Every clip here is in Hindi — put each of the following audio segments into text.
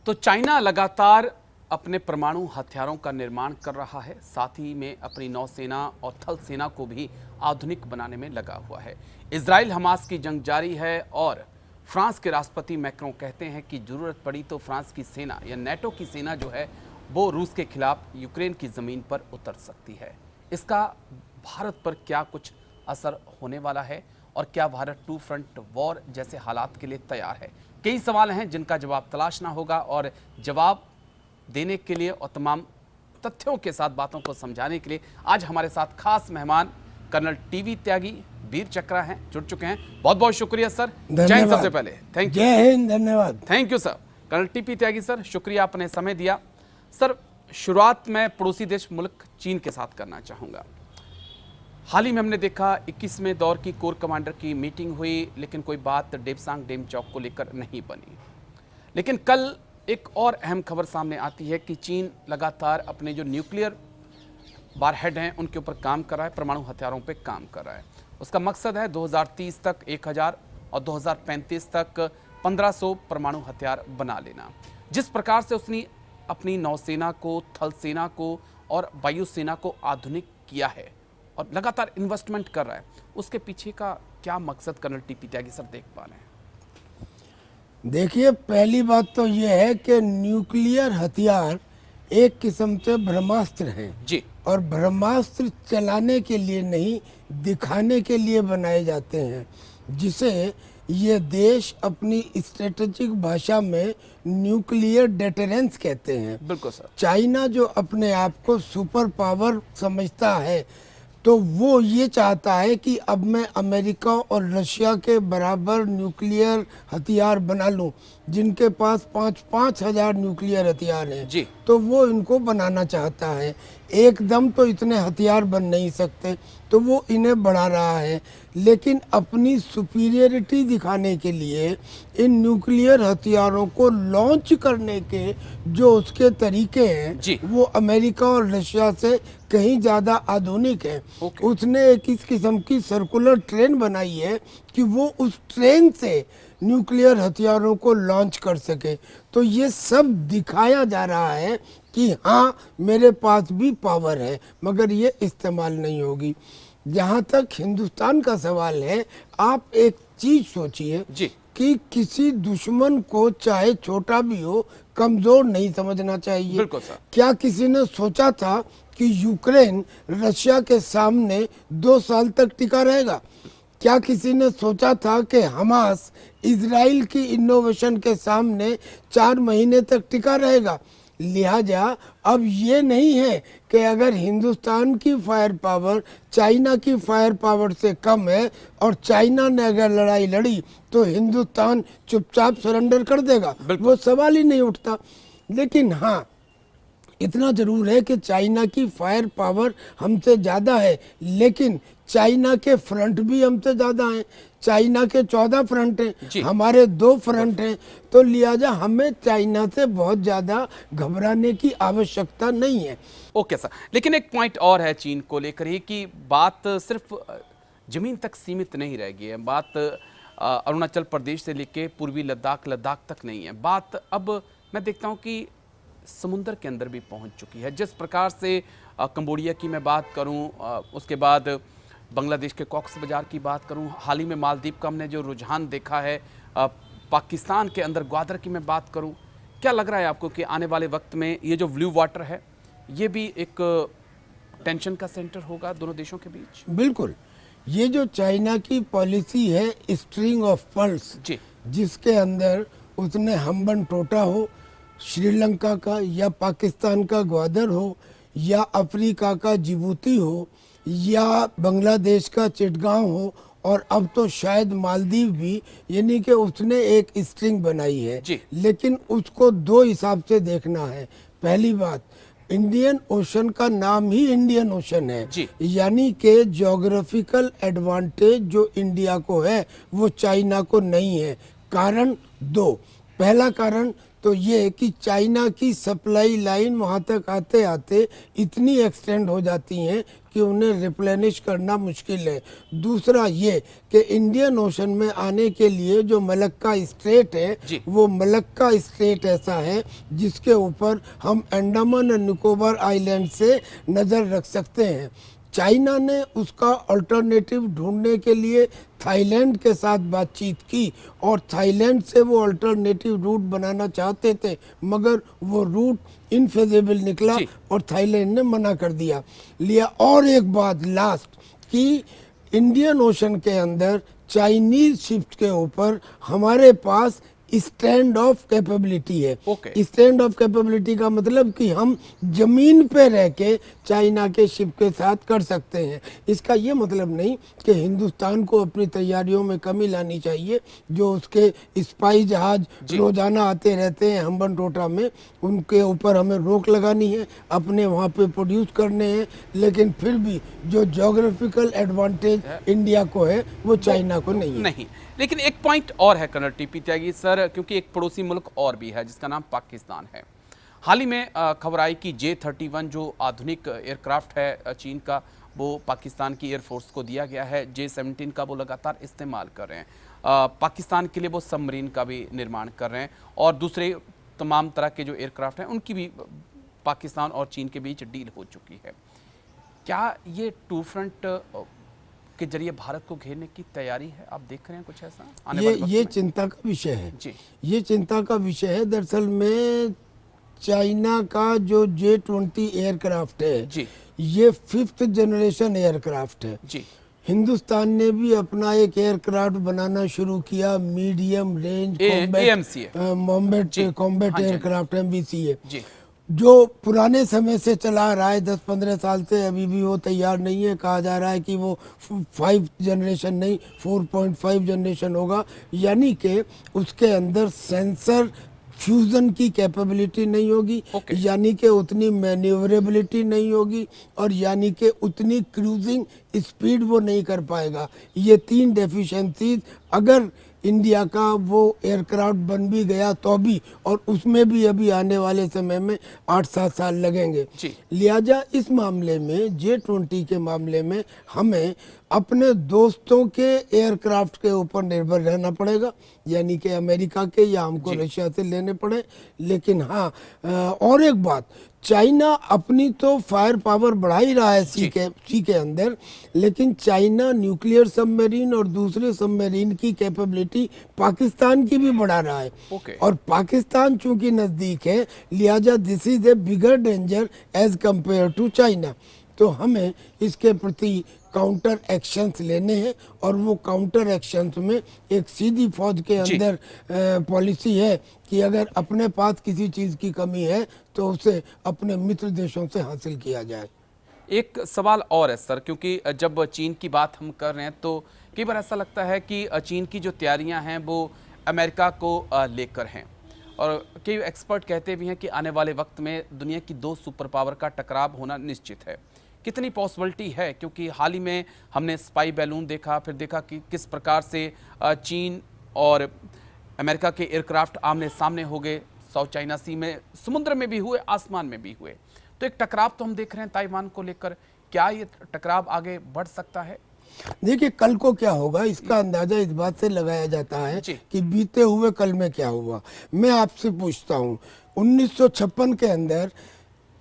तो चाइना लगातार अपने परमाणु हथियारों का निर्माण कर रहा है, साथ ही में अपनी नौसेना और थल सेना को भी आधुनिक बनाने में लगा हुआ है। इजराइल हमास की जंग जारी है और फ्रांस के राष्ट्रपति मैक्रों कहते हैं कि जरूरत पड़ी तो फ्रांस की सेना या नेटो की सेना जो है वो रूस के खिलाफ यूक्रेन की जमीन पर उतर सकती है। इसका भारत पर क्या कुछ असर होने वाला है और क्या भारत टू फ्रंट वॉर जैसे हालात के लिए तैयार है? कई सवाल हैं जिनका जवाब तलाशना होगा और जवाब देने के लिए और तमाम तथ्यों के साथ बातों को समझाने के लिए आज हमारे साथ खास मेहमान कर्नल टीवी त्यागी वीर चक्रा हैं, जुड़ चुके हैं। बहुत बहुत शुक्रिया सर। जय हिंद। सबसे पहले थैंक यू। जय हिंद, धन्यवाद। Thank you sir. Colonel TP Tyagi sir, शुक्रिया आपने समय दिया। सर, शुरुआत में पड़ोसी देश मुल्क चीन के साथ करना चाहूंगा। हाल ही में हमने देखा 21वें दौर की कोर कमांडर की मीटिंग हुई, लेकिन कोई बात डेपसांग डेमचौक को लेकर नहीं बनी। लेकिन कल एक और अहम खबर सामने आती है कि चीन लगातार अपने जो न्यूक्लियर वारहेड हैं उनके ऊपर काम कर रहा है, परमाणु हथियारों पे काम कर रहा है। उसका मकसद है 2030 तक 1000 और 2035 तक 1500 परमाणु हथियार बना लेना। जिस प्रकार से उसने अपनी नौसेना को, थल सेना को और वायुसेना को आधुनिक किया है और लगातार इन्वेस्टमेंट कर रहा है, उसके पीछे का क्या मकसद कर्नल टीपी त्यागी सर देख पा रहे हैं? देखिए, पहली बात तो यह है कि न्यूक्लियर हथियार एक किस्म से ब्रह्मास्त्र हैं जी, और ब्रह्मास्त्र चलाने के लिए नहीं, दिखाने के लिए बनाए जाते हैं, जिसे ये देश अपनी स्ट्रेटेजिक भाषा में न्यूक्लियर डेटरेंस कहते हैं। बिल्कुल सर। चाइना जो अपने आप को सुपर पावर समझता है, तो वो ये चाहता है कि अब मैं अमेरिका और रशिया के बराबर न्यूक्लियर हथियार बना लूं, जिनके पास 5-5 हजार न्यूक्लियर हथियार हैं जी। तो वो इनको बनाना चाहता है। एकदम तो इतने हथियार बन नहीं सकते, तो वो इन्हें बढ़ा रहा है, लेकिन अपनी सुपीरियरिटी दिखाने के लिए इन न्यूक्लियर हथियारों को लॉन्च करने के जो उसके तरीके हैं वो अमेरिका और रशिया से कहीं ज़्यादा आधुनिक है। उसने एक इस किस्म की सर्कुलर ट्रेन बनाई है कि वो उस ट्रेन से न्यूक्लियर हथियारों को लॉन्च कर सके। तो ये सब दिखाया जा रहा है कि हाँ, मेरे पास भी पावर है, मगर ये इस्तेमाल नहीं होगी। जहाँ तक हिंदुस्तान का सवाल है, आप एक चीज सोचिए कि किसी दुश्मन को, चाहे छोटा भी हो, कमजोर नहीं समझना चाहिए। बिल्कुल सर। क्या किसी ने सोचा था कि यूक्रेन रशिया के सामने 2 साल तक टिका रहेगा? क्या किसी ने सोचा था कि हमास इजराइल की इनोवेशन के सामने 4 महीने तक टिका रहेगा? लिहाजा अब ये नहीं है कि अगर हिंदुस्तान की फायर पावर चाइना की फायर पावर से कम है और चाइना ने अगर लड़ाई लड़ी तो हिंदुस्तान चुपचाप सरेंडर कर देगा, वो सवाल ही नहीं उठता। लेकिन हाँ, इतना जरूर है कि चाइना की फायर पावर हमसे ज़्यादा है, लेकिन चाइना के फ्रंट भी हमसे ज़्यादा हैं। चाइना के 14 फ्रंट हैं, हमारे 2 फ्रंट हैं, तो लिहाजा हमें चाइना से बहुत ज़्यादा घबराने की आवश्यकता नहीं है। ओके सर, लेकिन एक पॉइंट और है चीन को लेकर ही कि बात सिर्फ जमीन तक सीमित नहीं रह गई है। बात अरुणाचल प्रदेश से लेकर पूर्वी लद्दाख तक नहीं है। बात अब मैं देखता हूँ कि समुंदर के अंदर भी पहुंच चुकी है। जिस प्रकार से कंबोडिया की मैं बात करूं, उसके बाद बांग्लादेश के कॉक्स बाजार की बात करूं, हाल ही में मालदीव का हमने जो रुझान देखा है, पाकिस्तान के अंदर ग्वादर की मैं बात करूं, क्या लग रहा है आपको कि आने वाले वक्त में ये जो ब्लू वाटर है ये भी एक टेंशन का सेंटर होगा दोनों देशों के बीच? बिल्कुल। ये जो चाइना की पॉलिसी है स्ट्रिंग ऑफ पर्ल्स, जिसके अंदर उसने हम्बन टोटा हो, श्रीलंका का या पाकिस्तान का ग्वादर हो, या अफ्रीका का जिबूती हो, या बांग्लादेश का चिटगांव हो, और अब तो शायद मालदीव भी, यानी कि उसने एक स्ट्रिंग बनाई है। लेकिन उसको 2 हिसाब से देखना है। पहली बात, इंडियन ओशन का नाम ही इंडियन ओशन है, यानी कि ज्योग्राफिकल एडवांटेज जो इंडिया को है वो चाइना को नहीं है। कारण 2। पहला कारण तो ये कि चाइना की सप्लाई लाइन वहाँ तक आते आते इतनी एक्सटेंड हो जाती हैं कि उन्हें रिप्लेनिश करना मुश्किल है। दूसरा ये कि इंडियन ओशन में आने के लिए जो मलक्का स्ट्रेट है जी। वो मलक्का स्ट्रेट ऐसा है जिसके ऊपर हम अंडमान और निकोबार आइलैंड से नज़र रख सकते हैं। चाइना ने उसका अल्टरनेटिव ढूंढने के लिए थाईलैंड के साथ बातचीत की और थाईलैंड से वो अल्टरनेटिव रूट बनाना चाहते थे, मगर वो रूट इनफेजिबल निकला जी। और थाईलैंड ने मना कर दिया लिया। और एक बात लास्ट कि इंडियन ओशन के अंदर चाइनीज शिप्स के ऊपर हमारे पास स्टैंड ऑफ कैपेबिलिटी है। ओके। स्टैंड ऑफ कैपेबिलिटी का मतलब कि हम जमीन पे रह के चाइना के शिप के साथ कर सकते हैं। इसका ये मतलब नहीं कि हिंदुस्तान को अपनी तैयारियों में कमी लानी चाहिए। जो उसके स्पाई जहाज रोजाना आते रहते हैं हम्बन टोटा में, उनके ऊपर हमें रोक लगानी है, अपने वहाँ पे प्रोड्यूस करने हैं। लेकिन फिर भी जो ज्योग्राफिकल एडवांटेज इंडिया को है वो चाइना को नहीं है। नहीं, लेकिन एक पॉइंट और है कर्नल टीपी त्यागी सर, क्योंकि एक पड़ोसी मुल्क और भी है जिसका नाम पाकिस्तान है। हाल ही में खबर आई कि J-31 जो आधुनिक एयरक्राफ्ट है चीन का, वो पाकिस्तान की एयरफोर्स को दिया गया है। J-17 का वो लगातार इस्तेमाल कर रहे हैं। पाकिस्तान के लिए वो सबमरीन का भी निर्माण कर रहे हैं और दूसरे तमाम तरह के जो एयरक्राफ्ट हैं उनकी भी पाकिस्तान और चीन के बीच डील हो चुकी है। क्या ये टू फ्रंट के जरिए भारत को घेरने की तैयारी है? आप देख रहे हैं कुछ ऐसा आने वाले वक्त ये में? चिंता का विषय है जी। ये चिंता का विषय है। दरअसल में चाइना का जो J-20 एयरक्राफ्ट है जी। ये 5th जनरेशन एयरक्राफ्ट है। जी। हिंदुस्तान ने भी अपना एक एयरक्राफ्ट बनाना शुरू किया, मीडियम रेंज AMCA। कॉम्बैट हाँ जी, एयरक्राफ्ट MBCA, जी। जो पुराने समय से चला रहा है 10-15 साल से। अभी भी वो तैयार नहीं है। कहा जा रहा है कि वो 5 जनरेशन नहीं 4.5 जनरेशन होगा, यानी कि उसके अंदर सेंसर फ्यूजन की कैपेबिलिटी नहीं होगी, यानी कि उतनी मैन्यूवरेबिलिटी नहीं होगी और यानी कि उतनी क्रूजिंग स्पीड वो नहीं कर पाएगा। ये 3 डेफिशिएंसीज अगर इंडिया का वो एयरक्राफ्ट बन भी गया तो भी, और उसमें भी अभी आने वाले समय में 8-7 साल लगेंगे। लिहाजा इस मामले में J-20 के मामले में हमें अपने दोस्तों के एयरक्राफ्ट के ऊपर निर्भर रहना पड़ेगा, यानी कि अमेरिका के या हमको रशिया से लेने पड़े। लेकिन हाँ, और एक बात, चाइना अपनी तो फायर पावर बढ़ा ही रहा है सी के अंदर, लेकिन चाइना न्यूक्लियर सबमरीन और दूसरे सबमरीन की कैपेबिलिटी पाकिस्तान की भी बढ़ा रहा है। और पाकिस्तान चूंकि नज़दीक है, लिहाजा this is a bigger danger as compared to China. तो हमें इसके प्रति काउंटर एक्शंस लेने हैं और वो काउंटर एक्शंस में एक सीधी फौज के अंदर पॉलिसी है कि अगर अपने पास किसी चीज़ की कमी है तो उसे अपने मित्र देशों से हासिल किया जाए। एक सवाल और है सर, क्योंकि जब चीन की बात हम कर रहे हैं तो कई बार ऐसा लगता है कि चीन की जो तैयारियां हैं वो अमेरिका को लेकर हैं, और कई एक्सपर्ट कहते भी हैं कि आने वाले वक्त में दुनिया की 2 सुपर पावर का टकराव होना निश्चित है। कितनी पॉसिबिलिटी है? क्योंकि हाल ही में हमने स्पाई बैलून देखा, फिर देखा कि किस प्रकार से चीन और अमेरिका के एयरक्राफ्ट आमने सामने हो गए, साउथ चाइना सी में, समुद्र में भी हुए, आसमान में भी हुए। तो एक टकराव तो हम देख रहे हैं ताइवान को लेकर। क्या ये टकराव आगे बढ़ सकता है? देखिए, कल को क्या होगा इसका अंदाजा इस बात से लगाया जाता है कि बीते हुए कल में क्या हुआ। मैं आपसे पूछता हूँ, 1956 के अंदर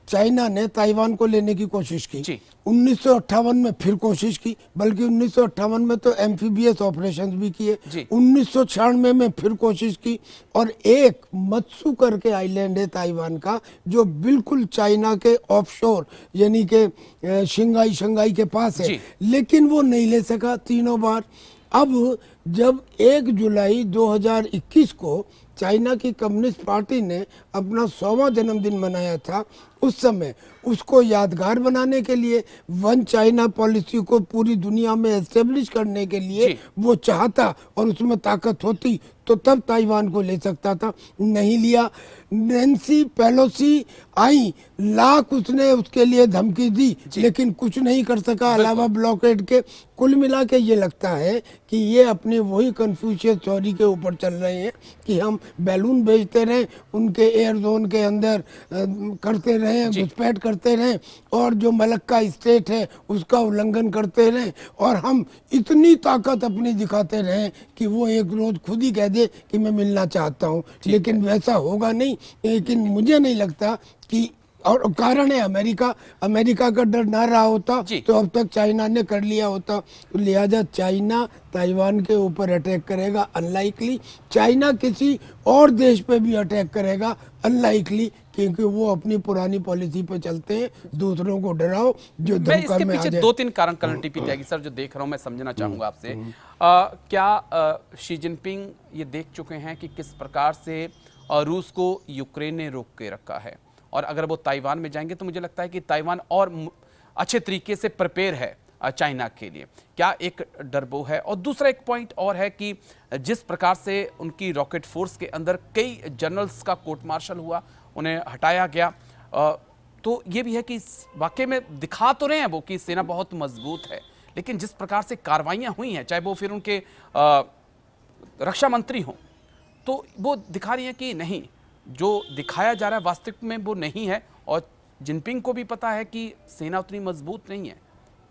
चाइना ने ताइवान को लेने की कोशिश की। 1958 में फिर कोशिश की, बल्कि 1958 में तो एम्फीबियस ऑपरेशंस भी किए। 1996 में फिर कोशिश की, और एक मत्सू करके आइलैंड है ताइवान का जो बिल्कुल चाइना के ऑफशोर यानी कि शंघाई के पास है, लेकिन वो नहीं ले सका तीनों बार। अब जब 1 जुलाई 2021 को चाइना की कम्युनिस्ट पार्टी ने अपना 100वां जन्मदिन मनाया था, उस समय उसको यादगार बनाने के लिए, वन चाइना पॉलिसी को पूरी दुनिया में एस्टेब्लिश करने के लिए वो चाहता और उसमें ताकत होती तो तब ताइवान को ले सकता था। नहीं लिया। नैन्सी पेलोसी आई, लाख उसने उसके लिए धमकी दी, लेकिन कुछ नहीं कर सका अलावा ब्लॉकेड के। कुल मिला के ये लगता है कि ये अपनी वही कन्फ्यूशियस थ्योरी के ऊपर चल रहे हैं कि हम बैलून भेजते रहें, उनके एयर जोन के अंदर करते रहें, घुसपैठ करते रहें, और जो मलक्का स्टेट है उसका उल्लंघन करते रहें, और हम इतनी ताकत अपनी दिखाते रहें कि वो एक रोज खुद ही कह दे कि मैं मिलना चाहता हूँ। लेकिन वैसा होगा नहीं। लेकिन मुझे नहीं लगता कि, और कारण है अमेरिका, अमेरिका का डर ना रहा होता तो अब तक चाइना ने कर लिया होता। लिहाजा चाइना ताइवान के ऊपर अटैक करेगा अनलाइकली, चाइना किसी और देश पे भी अटैक करेगा अनलाइकली, क्योंकि वो अपनी पुरानी पॉलिसी पे चलते हैं, दूसरों को डराओ जो मैं धोखा इसके में आ पीछे जाए। 2-3 कारण कर्नल टीपी त्यागी सर जो देख रहा हूं मैं समझना चाहूंगा आपसे। क्या शी जिनपिंग ये देख चुके हैं कि किस प्रकार से रूस को यूक्रेन ने रोक के रखा है, और अगर वो ताइवान में जाएंगे तो मुझे लगता है कि ताइवान और अच्छे तरीके से प्रिपेयर है चाइना के लिए, क्या एक डरबो है। और दूसरा एक पॉइंट और है कि जिस प्रकार से उनकी रॉकेट फोर्स के अंदर कई जनरल्स का कोर्ट मार्शल हुआ, उन्हें हटाया गया, तो ये भी है कि वाकई में दिखा तो रहे हैं वो कि सेना बहुत मजबूत है, लेकिन जिस प्रकार से कार्रवाइयां हुई हैं, चाहे वो फिर उनके रक्षा मंत्री हों, तो वो दिखा रही है कि नहीं, जो दिखाया जा रहा है वास्तविक में वो नहीं है, और जिनपिंग को भी पता है कि सेना उतनी मजबूत नहीं है।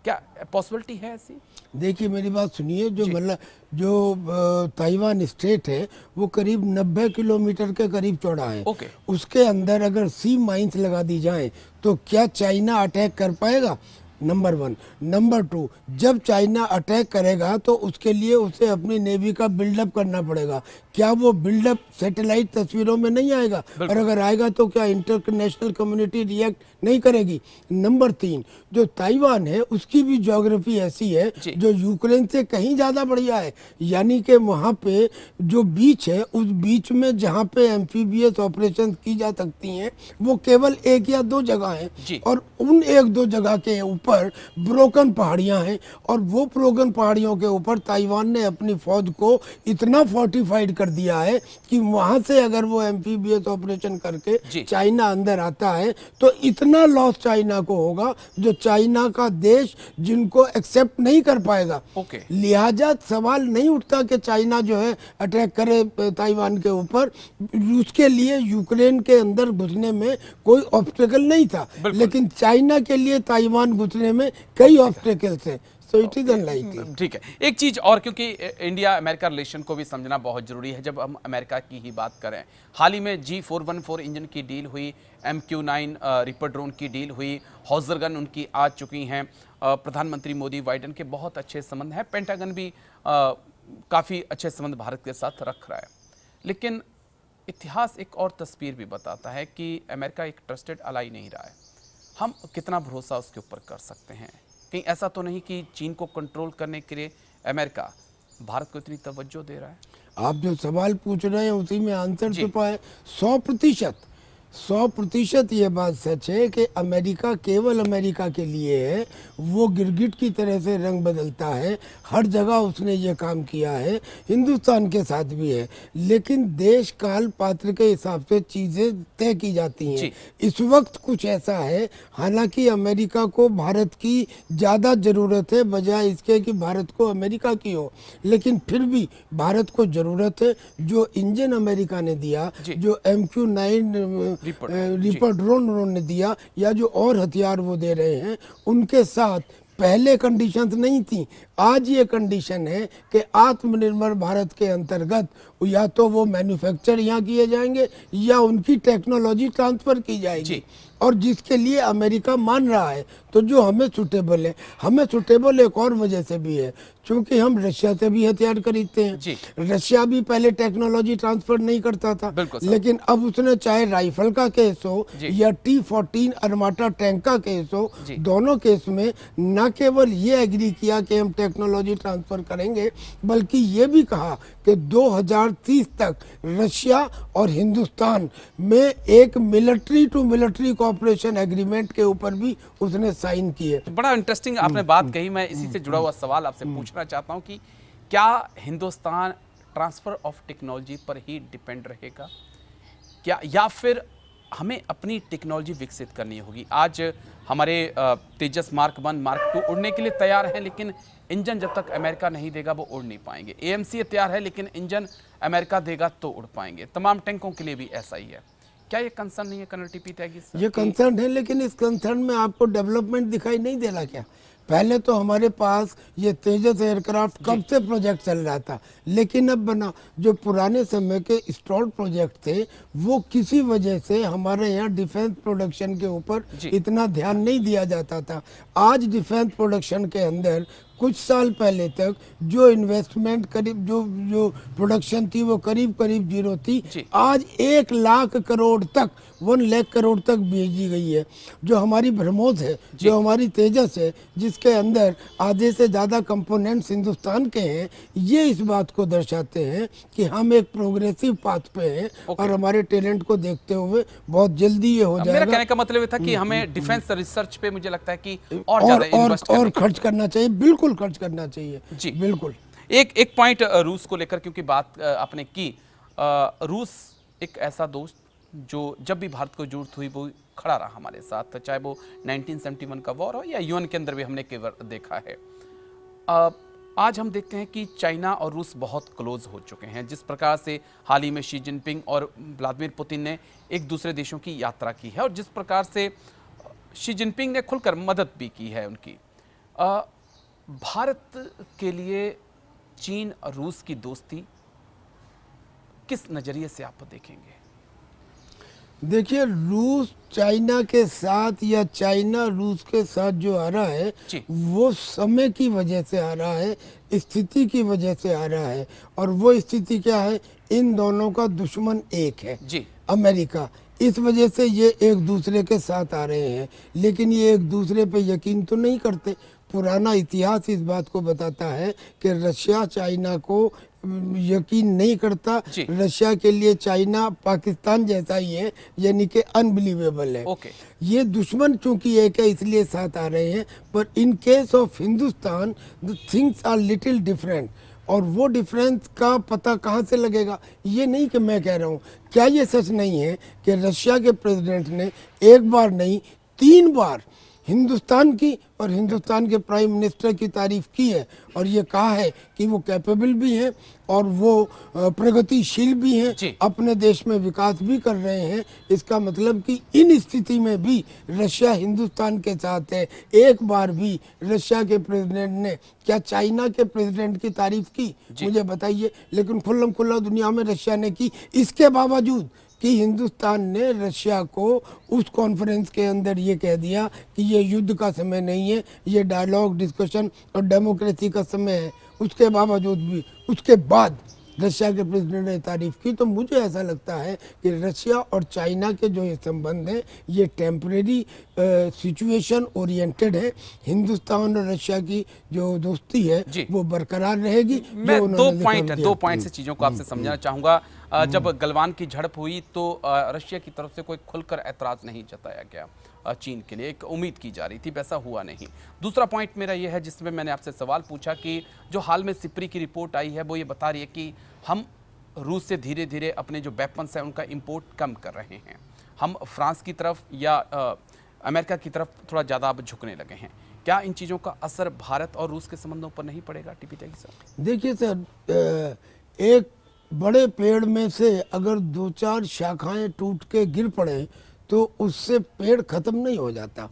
क्या पॉसिबिलिटी है ऐसी? देखिए मेरी बात सुनिए, जो मतलब जो ताइवान स्टेट है वो करीब 90 किलोमीटर के करीब चौड़ा है। उसके अंदर अगर सी माइंस लगा दी जाए तो क्या चाइना अटैक कर पाएगा? नंबर 1। नंबर 2, जब चाइना अटैक करेगा तो उसके लिए उसे अपनी नेवी का बिल्डअप करना पड़ेगा। क्या वो बिल्डअप सैटेलाइट तस्वीरों में नहीं आएगा? और अगर आएगा तो क्या इंटरनेशनल कम्युनिटी रिएक्ट नहीं करेगी? नंबर 3, जो ताइवान है उसकी भी ज्योग्राफी ऐसी है जो यूक्रेन से कहीं ज्यादा बढ़िया है, यानी कि वहाँ पे जो बीच है, उस बीच में जहाँ पे एम्फीबियस ऑपरेशन की जा सकती हैं वो केवल 1 या 2 जगह हैं, और उन 1-2 जगह के ऊपर ब्रोकन पहाड़ियां हैं, और वो ब्रोकन पहाड़ियों के ऊपर ताइवान ने अपनी फौज को इतना फोर्टिफाइड कर दिया है कि वहां से अगर वो एम्फीबियस ऑपरेशन करके चाइना अंदर आता है तो इतना लॉस चाइना को होगा जो चाइना का देश जिनको एक्सेप्ट नहीं कर पाएगा। लिहाजा सवाल नहीं उठता कि चाइना जो है अटैक करे ताइवान के ऊपर। उसके लिए यूक्रेन के अंदर घुसने में कोई ऑब्स्टेकल नहीं था, लेकिन चाइना के लिए ताइवान घुसने में कई ऑब्स्टेकल्स हैं। So it is unlikely। ठीक है, एक चीज और, क्योंकि इंडिया अमेरिका रिलेशन को भी समझना बहुत जरूरी है जब हम अमेरिका की ही बात करें। हाल ही में G414 इंजन की डील हुई, MQ-9 रिपर ड्रोन की डील हुई, हॉजर गन उनकी आ चुकी हैं, प्रधानमंत्री मोदी बाइडेन के बहुत अच्छे संबंध हैं, पेंटागन भी काफ़ी अच्छे संबंध भारत के साथ रख रहा है। लेकिन इतिहास एक और तस्वीर भी बताता है कि अमेरिका एक ट्रस्टेड अलाई नहीं रहा है। हम कितना भरोसा उसके ऊपर कर सकते हैं? कहीं ऐसा तो नहीं कि चीन को कंट्रोल करने के लिए अमेरिका भारत को इतनी तवज्जो दे रहा है? आप जो सवाल पूछ रहे हैं उसी में आंसर छुपा है। 100% ये बात सच है कि अमेरिका केवल अमेरिका के लिए है। वो गिरगिट की तरह से रंग बदलता है, हर जगह उसने ये काम किया है, हिंदुस्तान के साथ भी है। लेकिन देश काल पात्र के हिसाब से चीज़ें तय की जाती हैं। इस वक्त कुछ ऐसा है, हालांकि अमेरिका को भारत की ज़्यादा ज़रूरत है बजाय इसके कि भारत को अमेरिका की हो, लेकिन फिर भी भारत को ज़रूरत है। जो इंजन अमेरिका ने दिया, जो MQ-9 रिपर ड्रोन उन्होंने दिया, या जो और हथियार वो दे रहे हैं, उनके साथ पहले कंडीशंस नहीं थी। आज ये कंडीशन है कि आत्मनिर्भर भारत के अंतर्गत या तो वो मैन्युफैक्चर यहाँ किए जाएंगे या उनकी टेक्नोलॉजी ट्रांसफर की जाएगी, और जिसके लिए अमेरिका मान रहा है। तो जो हमें सुटेबल है, हमें सुटेबल एक और वजह से भी है, क्योंकि हम रशिया से भी हथियार खरीदते हैं। रशिया भी पहले टेक्नोलॉजी ट्रांसफर नहीं करता था, लेकिन अब उसने चाहे राइफल का केस हो या T-14 अर्माटा टैंक का केस हो, दोनों केस में न केवल ये एग्री किया कि हम टेक्नोलॉजी ट्रांसफर करेंगे, बल्कि ये भी कहा कि 2030 तक रशिया और हिंदुस्तान में एक military to military cooperation agreement के ऊपर भी उसने साइन किए। बड़ा इंटरेस्टिंग आपने बात कही। मैं इसी से जुड़ा हुआ सवाल आपसे पूछना चाहता हूं कि क्या हिंदुस्तान ट्रांसफर ऑफ टेक्नोलॉजी पर ही डिपेंड रहेगा क्या, या फिर हमें अपनी टेक्नोलॉजी विकसित करनी होगी। आज हमारे तेजस मार्क 1 मार्क 2 उड़ने के लिए तैयार हैं, लेकिन इंजन जब तक अमेरिका नहीं देगा वो उड़ नहीं पाएंगे। एएमसी तैयार है, लेकिन इंजन अमेरिका देगा तो उड़ पाएंगे। तमाम टैंकों के लिए भी ऐसा ही है। क्या ये कंसर्न नहीं है कर्नल टीपी त्यागी सर? ये कंसर्न है, लेकिन इस कंसर्न में आपको डेवलपमेंट दिखाई नहीं दे रहा क्या? पहले तो हमारे पास ये तेजस एयरक्राफ्ट कब से प्रोजेक्ट चल रहा था, लेकिन अब बना जो पुराने समय के स्टॉल्ड प्रोजेक्ट थे वो किसी वजह से हमारे यहाँ डिफेंस प्रोडक्शन के ऊपर इतना ध्यान नहीं दिया जाता था। आज डिफेंस प्रोडक्शन के अंदर कुछ साल पहले तक जो इन्वेस्टमेंट करीब जो प्रोडक्शन थी वो करीब करीब जीरो थी, आज 1 लाख करोड़ तक 1 लाख करोड़ तक भेजी गई है। जो हमारी ब्रह्मोस है, जो हमारी तेजस है, जिसके अंदर आधे से ज़्यादा कंपोनेंट्स हिंदुस्तान के हैं, ये इस बात को दर्शाते हैं कि हम एक प्रोग्रेसिव पाथ पे हैं और हमारे टैलेंट को देखते हुए बहुत जल्दी ये हो जाएगा। मेरा कहने का मतलब ये था कि हमें डिफेंस रिसर्च पे मुझे लगता है कि और ज़्यादा इन्वेस्ट और खर्च करना चाहिए, बिल्कुल खर्च करना चाहिए जी, बिल्कुल। एक पॉइंट रूस को लेकर क्योंकि बात आपने की, रूस एक ऐसा दोस्त जो जब भी भारत को जरूरत हुई वो खड़ा रहा हमारे साथ, चाहे वो 1971 का वॉर हो या यूएन के अंदर भी हमने केवल देखा है। आज हम देखते हैं कि चाइना और रूस बहुत क्लोज हो चुके हैं। जिस प्रकार से हाल ही में शी जिनपिंग और व्लादिमीर पुतिन ने एक दूसरे देशों की यात्रा की है और जिस प्रकार से शी जिनपिंग ने खुलकर मदद भी की है उनकी, भारत के लिए चीन और रूस की दोस्ती किस नजरिए से आप देखेंगे? देखिए, रूस चाइना के साथ या चाइना रूस के साथ जो आ रहा है वो समय की वजह से आ रहा है, स्थिति की वजह से आ रहा है। और वो स्थिति क्या है? इन दोनों का दुश्मन एक है जी, अमेरिका। इस वजह से ये एक दूसरे के साथ आ रहे हैं, लेकिन ये एक दूसरे पे यकीन तो नहीं करते। पुराना इतिहास इस बात को बताता है कि रशिया चाइना को यकीन नहीं करता। रशिया के लिए चाइना पाकिस्तान जैसा ही है, यानी कि अनबिलीवेबल है। ये दुश्मन चूंकि एक है इसलिए साथ आ रहे हैं, पर in case of Hindustan the things are little different. और वो डिफरेंस का पता कहाँ से लगेगा? ये नहीं कि मैं कह रहा हूँ, क्या ये सच नहीं है कि रशिया के प्रेसिडेंट ने एक बार नहीं 3 बार हिंदुस्तान की और हिंदुस्तान के प्राइम मिनिस्टर की तारीफ की है और ये कहा है कि वो कैपेबल भी हैं और वो प्रगतिशील भी हैं, अपने देश में विकास भी कर रहे हैं। इसका मतलब कि इन स्थिति में भी रशिया हिंदुस्तान के साथ है। एक बार भी रशिया के प्रेसिडेंट ने क्या चाइना के प्रेसिडेंट की तारीफ की? मुझे बताइए। लेकिन खुल्लम खुल्ला दुनिया में रशिया ने की। इसके बावजूद कि हिंदुस्तान ने रशिया को उस कॉन्फ्रेंस के अंदर ये कह दिया कि ये युद्ध का समय नहीं है, ये डायलॉग, डिस्कशन और डेमोक्रेसी का समय है, उसके बावजूद भी उसके बाद रशिया के प्रेसिडेंट ने तारीफ की। तो मुझे ऐसा लगता है कि रशिया और चाइना के जो ये संबंध हैं ये टेम्परेरी सिचुएशन ओरिएंटेड है। हिंदुस्तान और रशिया की जो दोस्ती है वो बरकरार रहेगी। मैं 2 पॉइंट से चीज़ों को आपसे समझाना चाहूँगा। जब गलवान की झड़प हुई तो रशिया की तरफ से कोई खुलकर ऐतराज़ नहीं जताया गया चीन के लिए, एक उम्मीद की जा रही थी, वैसा हुआ नहीं। दूसरा पॉइंट मेरा ये है जिसमें मैंने आपसे सवाल पूछा कि जो हाल में सिप्री की रिपोर्ट आई है वो ये बता रही है कि हम रूस से धीरे धीरे अपने जो वेपन्स हैं उनका इंपोर्ट कम कर रहे हैं। हम फ्रांस की तरफ या अमेरिका की तरफ थोड़ा ज़्यादा अब झुकने लगे हैं। क्या इन चीज़ों का असर भारत और रूस के संबंधों पर नहीं पड़ेगा टीपी त्यागी सर? देखिए सर, एक बड़े पेड़ में से अगर 2-4 शाखाएं टूट के गिर पड़े तो उससे पेड़ खत्म नहीं हो जाता।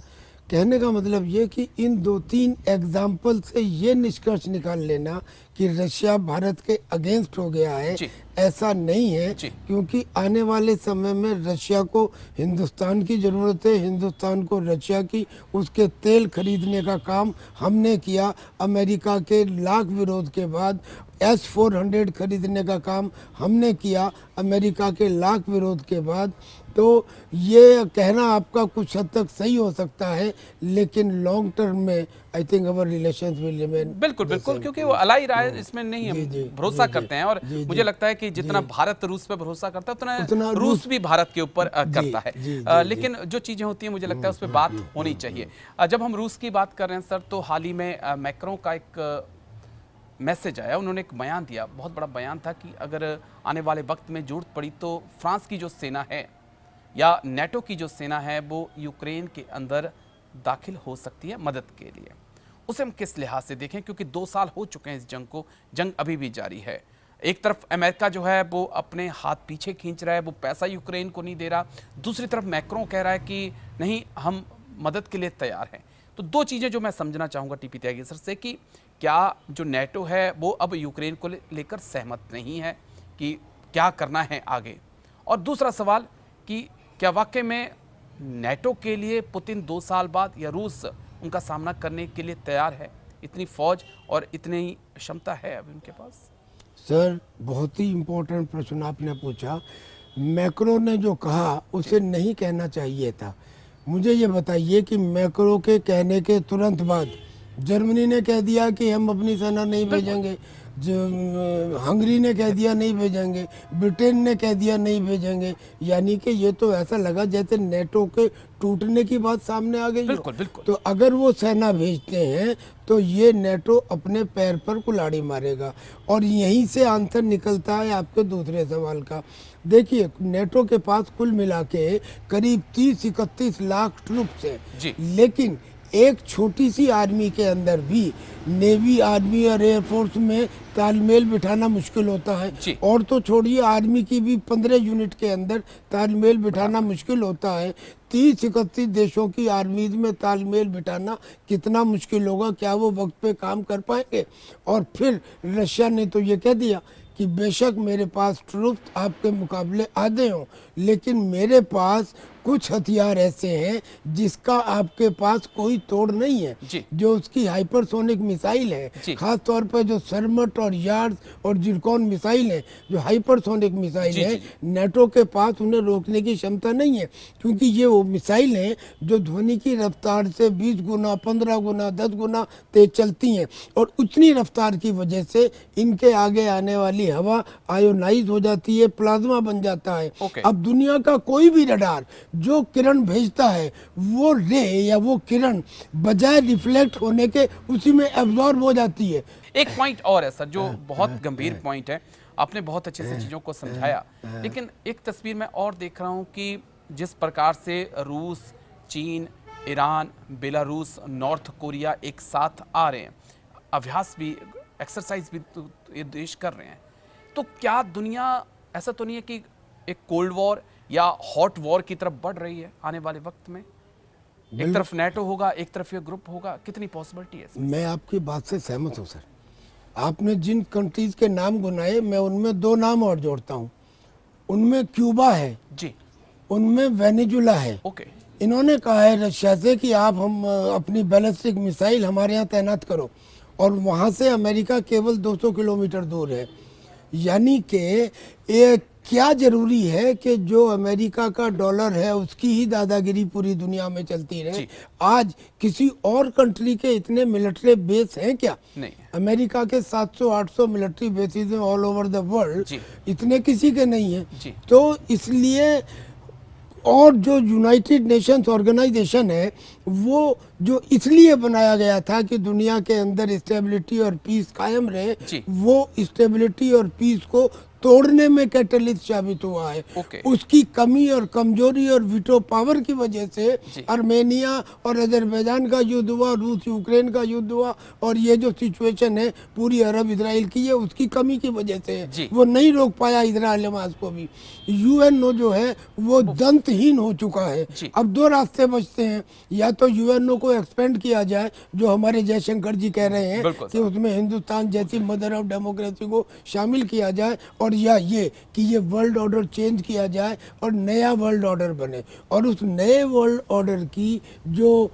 कहने का मतलब ये कि इन 2-3 एग्जाम्पल से ये निष्कर्ष निकाल लेना कि रशिया भारत के अगेंस्ट हो गया है, ऐसा नहीं है। क्योंकि आने वाले समय में रशिया को हिंदुस्तान की ज़रूरत है, हिंदुस्तान को रशिया की। उसके तेल खरीदने का काम हमने किया। अमेरिका के लाख विरोध के बाद S-400 खरीदने का काम हमने किया, अमेरिका के लाख विरोध के बाद। तो ये कहना आपका कुछ हद तक सही हो सकता है, लेकिन लॉन्ग टर्म में I think our relations will remain. बिल्कुल बिल्कुल, क्योंकि वो अलाई रहा है, इसमें नहीं हम भरोसा करते हैं। और मुझे लगता है कि जितना भारत रूस पे भरोसा करता है उतना रूस भी भारत के ऊपर करता है। लेकिन जो चीज़ें होती हैं मुझे लगता है उस पर बात होनी चाहिए। जब हम रूस की बात कर रहे हैं सर, तो हाल ही में मैक्रों का एक मैसेज आया, उन्होंने एक बयान दिया, बहुत बड़ा बयान था कि अगर आने वाले वक्त में जरूरत पड़ी तो फ्रांस की जो सेना है या नेटो की जो सेना है वो यूक्रेन के अंदर दाखिल हो सकती है मदद के लिए, उसे हम किस लिहाज से देखें? क्योंकि 2 साल हो चुके हैं इस जंग को, जंग अभी भी जारी है। एक तरफ अमेरिका जो है वो अपने हाथ पीछे खींच रहा है, वो पैसा यूक्रेन को नहीं दे रहा, दूसरी तरफ मैक्रों कह रहा है कि नहीं, हम मदद के लिए तैयार हैं। तो 2 चीज़ें जो मैं समझना चाहूँगा टीपी त्यागी सर से, कि क्या जो नेटो है वो अब यूक्रेन को लेकर सहमत नहीं है कि क्या करना है आगे, और दूसरा सवाल कि क्या वाकई में नेटो के लिए पुतिन 2 साल बाद, या रूस उनका सामना करने के लिए तैयार है? इतनी फौज और इतनी क्षमता है अभी उनके पास? सर, बहुत ही इम्पोर्टेंट प्रश्न आपने पूछा। मैक्रो ने जो कहा उसे नहीं कहना चाहिए था। मुझे ये बताइए कि मैक्रो के कहने के तुरंत बाद जर्मनी ने कह दिया कि हम अपनी सेना नहीं भेजेंगे, हंगरी ने कह दिया नहीं भेजेंगे, ब्रिटेन ने कह दिया नहीं भेजेंगे। यानी कि ये तो ऐसा लगा जैसे नेटो के टूटने की बात सामने आ गई। बिल्कुल बिल्कुल। तो अगर वो सेना भेजते हैं तो ये नेटो अपने पैर पर कुल्हाड़ी मारेगा। और यहीं से आंसर निकलता है आपके दूसरे सवाल का। देखिए, नेटो के पास कुल मिला के करीब 30-31 लाख ट्रूप्स हैं, लेकिन एक छोटी सी आर्मी के अंदर भी नेवी, आर्मी और एयरफोर्स में तालमेल बिठाना मुश्किल होता है। और तो छोड़िए, आर्मी की भी 15 यूनिट के अंदर तालमेल बिठाना मुश्किल होता है। 30-31 देशों की आर्मीज में तालमेल बिठाना कितना मुश्किल होगा, क्या वो वक्त पे काम कर पाएंगे? और फिर रशिया ने तो ये कह दिया कि बेशक मेरे पास ट्रूप्स आपके मुकाबले आधे हों, लेकिन मेरे पास कुछ हथियार ऐसे हैं जिसका आपके पास कोई तोड़ नहीं है। जो उसकी हाइपरसोनिक मिसाइल है, खास तौर पर जो सरमट और यार्ड और जिरकॉन मिसाइल है, जो हाइपरसोनिक मिसाइल है, नेटो के पास उन्हें रोकने की क्षमता नहीं है। क्योंकि ये वो मिसाइल हैं जो ध्वनि की रफ्तार से 20 गुना, 15 गुना, 10 गुना तेज चलती हैं। और उतनी रफ्तार की वजह से इनके आगे आने वाली हवा आयोनाइज हो जाती है, प्लाज्मा बन जाता है। अब दुनिया का कोई भी रडार जो किरण भेजता है, वो रे या वो किरण बजाय रिफ्लेक्ट होने के उसी में एब्जॉर्ब हो जाती है। एक पॉइंट और है सर जो बहुत गंभीर पॉइंट है, आपने बहुत अच्छे से चीज़ों को समझाया, लेकिन एक तस्वीर मैं और देख रहा हूँ कि जिस प्रकार से रूस, चीन, ईरान, बेलारूस, नॉर्थ कोरिया एक साथ आ रहे हैं, अभ्यास भी, एक्सरसाइज भी तो ये देश कर रहे हैं, तो क्या दुनिया ऐसा तो नहीं है कि एक कोल्ड वॉर या हॉट वॉर की तरफ बढ़ रही है आने वाले वक्त में? एक तरफ नेटो होगा, एक तरफ ये ग्रुप होगा, कितनी पॉसिबिलिटी है? मैं आपकी बात से सहमत हूँ सर। आपने जिन कंट्रीज के नाम गुनाए, मैं उनमें 2 नाम और जोड़ता हूँ। उनमें क्यूबा है जी, उनमें वेनेजुला है। इन्होंने कहा है रशिया से कि आप हम अपनी बैलिस्टिक मिसाइल हमारे यहाँ तैनात करो, और वहाँ से अमेरिका केवल 200 किलोमीटर दूर है। यानी कि ये क्या जरूरी है कि जो अमेरिका का डॉलर है उसकी ही दादागिरी पूरी दुनिया में चलती रहे? आज किसी और कंट्री के इतने मिलिट्री बेस हैं क्या? नहीं। अमेरिका के 700-800 मिलिट्री बेसिस हैं ऑल ओवर द वर्ल्ड, इतने किसी के नहीं है। तो इसलिए, और जो यूनाइटेड नेशंस ऑर्गेनाइजेशन है वो जो इसलिए बनाया गया था कि दुनिया के अंदर स्टेबिलिटी और पीस कायम रहे, वो स्टेबिलिटी और पीस को तोड़ने में कैटलिस्ट साबित हुआ है। उसकी कमी और कमजोरी और वीटो पावर की वजह से आर्मेनिया और अजरबैजान का युद्ध हुआ, रूस यूक्रेन का युद्ध हुआ, और ये जो सिचुएशन है पूरी अरब इजराइल की, है उसकी कमी की वजह से वो नहीं रोक पाया इजराइल हमास को भी। यूएनओ जो है वो दंतहीन हो चुका है। अब 2 रास्ते बचते हैं, या तो यूएनओ को एक्सपेंड किया जाए, जो हमारे जयशंकर जी कह रहे हैं कि उसमें हिंदुस्तान जैसी मदर ऑफ डेमोक्रेसी को शामिल किया जाए, और या ये कि ये वर्ल्ड ऑर्डर चेंज किया जाए और नया वर्ल्ड ऑर्डर बने। और उस नए वर्ल्ड ऑर्डर की जो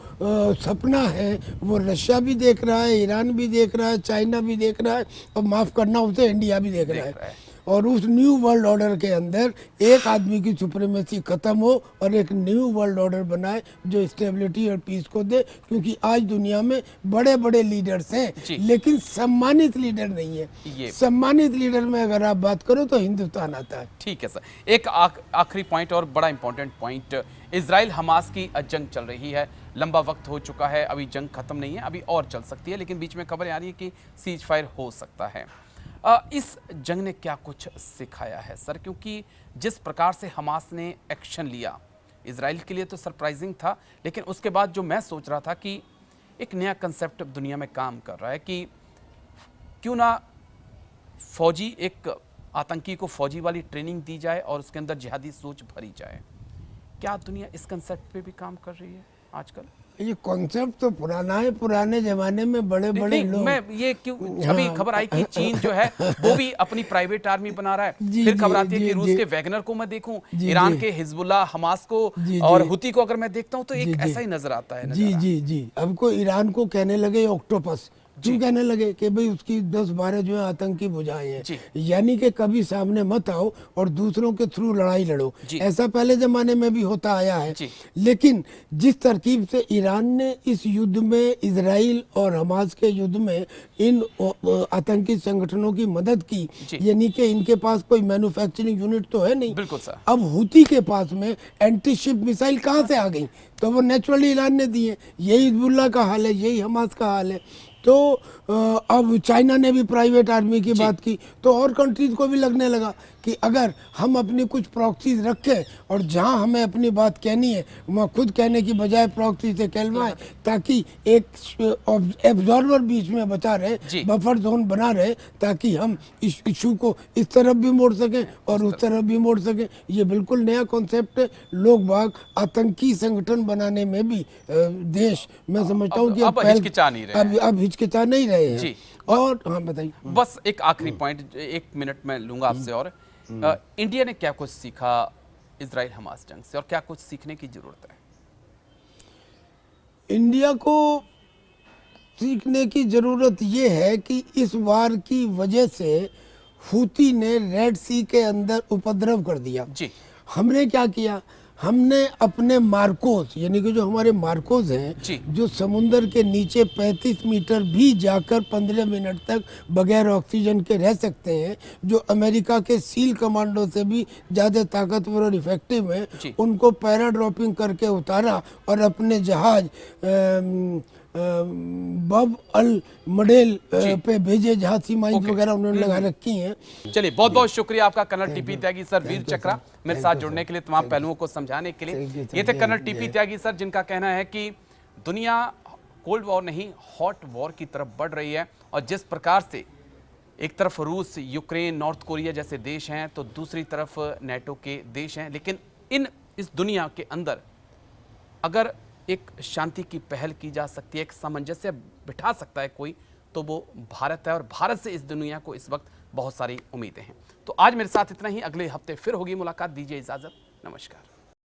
सपना है वो रशिया भी देख रहा है, ईरान भी देख रहा है, चाइना भी देख रहा है, और माफ करना उसे इंडिया भी देख रहा है। और उस न्यू वर्ल्ड ऑर्डर के अंदर एक आदमी की सुप्रीमेसी खत्म हो और एक न्यू वर्ल्ड ऑर्डर बनाए जो स्टेबिलिटी और पीस को दे। क्योंकि आज दुनिया में बड़े बड़े लीडर्स हैं, लेकिन सम्मानित लीडर नहीं है। सम्मानित लीडर में अगर आप बात करो तो हिंदुस्तान आता है। ठीक है सर, एक आखिरी पॉइंट और बड़ा इंपॉर्टेंट पॉइंट, इजराइल हमास की जंग चल रही है, लंबा वक्त हो चुका है, अभी जंग खत्म नहीं है, अभी और चल सकती है, लेकिन बीच में खबरें आ रही है कि सीज फायर हो सकता है। इस जंग ने क्या कुछ सिखाया है सर? क्योंकि जिस प्रकार से हमास ने एक्शन लिया, इजराइल के लिए तो सरप्राइजिंग था, लेकिन उसके बाद जो मैं सोच रहा था कि एक नया कंसेप्ट दुनिया में काम कर रहा है कि क्यों ना फौजी एक आतंकी को फौजी वाली ट्रेनिंग दी जाए और उसके अंदर जिहादी सोच भरी जाए। क्या दुनिया इस कंसेप्ट पे भी काम कर रही है आजकल? ये कॉन्सेप्ट तो पुराना है, पुराने जमाने में बड़े बड़े लोग। मैं ये क्यों अभी खबर आई कि चीन जो है वो भी अपनी प्राइवेट आर्मी बना रहा है। फिर खबर आती है कि रूस के वैगनर को मैं देखूं, ईरान के हिजबुल्लाह, हमास को और हुती को अगर मैं देखता हूं तो एक ऐसा ही नजर आता है। जी जी जी। अब को ईरान को कहने लगे ऑक्टोपस, क्यों कहने लगे कि भाई उसकी 10-12 जो है आतंकी बुझाएं हैं, यानी कि कभी सामने मत आओ और दूसरों के थ्रू लड़ाई लड़ो। ऐसा पहले जमाने में भी होता आया है, लेकिन जिस तरकीब से ईरान ने इस युद्ध में इजराइल और हमास के युद्ध में इन आतंकी संगठनों की मदद की, यानी कि इनके पास कोई मैन्युफैक्चरिंग यूनिट तो है नहीं। बिल्कुल सर। अब हुती के पास में एंटी शिप मिसाइल कहाँ से आ गई? तो वो नेचुरली ईरान ने दिए। यही हिजबुल्लाह का हाल है, यही हमास का हाल है। तो अब चाइना ने भी प्राइवेट आर्मी की बात की, तो और कंट्रीज को भी लगने लगा कि अगर हम अपनी कुछ प्रॉक्सीज रखें और जहां हमें अपनी बात कहनी है वहाँ खुद कहने की बजाय प्रॉक्सी से कहलवाएं, ताकि एक एब्जॉर्वर बीच में बचा रहे, बफर जोन बना रहे, ताकि हम इस इशू को इस तरफ भी मोड़ सकें और उस तरफ भी मोड़ सकें। ये बिल्कुल नया कॉन्सेप्ट है। लोग बाग आतंकी संगठन बनाने में भी देश, मैं समझता हूँ कि अब हिचकिचा नहीं रहे हैं। और हाँ बताइए। बस एक आखिरी पॉइंट 1 मिनट में लूंगा आपसे। और इंडिया ने क्या कुछ सीखा इजराइल हमास जंग से और क्या कुछ सीखने की जरूरत है? इंडिया को सीखने की जरूरत यह है कि इस वार की वजह से हुती ने रेड सी के अंदर उपद्रव कर दिया। हमने क्या किया? हमने अपने मार्कोस, यानी कि जो हमारे मार्कोस हैं, जो समुंदर के नीचे 35 मीटर भी जाकर 15 मिनट तक बगैर ऑक्सीजन के रह सकते हैं, जो अमेरिका के सील कमांडो से भी ज़्यादा ताकतवर और इफेक्टिव हैं, उनको पैराड्रॉपिंग करके उतारा और अपने जहाज बब अल मडेल पे भेजे, जहाज सीमाएं वगैरह उन्होंने लगा रखी हैं। चलिए, बहुत बहुत शुक्रिया आपका कर्नल टीपी त्यागी सर, वीर चक्रा, मेरे साथ जुड़ने के लिए, तमाम पहलुओं को समझाने के लिए। ये थे कर्नल टीपी त्यागी सर, जिनका कहना है कि दुनिया कोल्ड वॉर नहीं हॉट वॉर की तरफ बढ़ रही है, और जिस प्रकार से एक तरफ रूस, यूक्रेन, नॉर्थ कोरिया जैसे देश हैं, तो दूसरी तरफ नेटो के देश हैं, लेकिन इस दुनिया के अंदर अगर एक शांति की पहल की जा सकती है, एक सामंजस्य बिठा सकता है कोई, तो वो भारत है। और भारत से इस दुनिया को इस वक्त बहुत सारी उम्मीदें हैं। तो आज मेरे साथ इतना ही, अगले हफ्ते फिर होगी मुलाकात। दीजिए इजाजत, नमस्कार।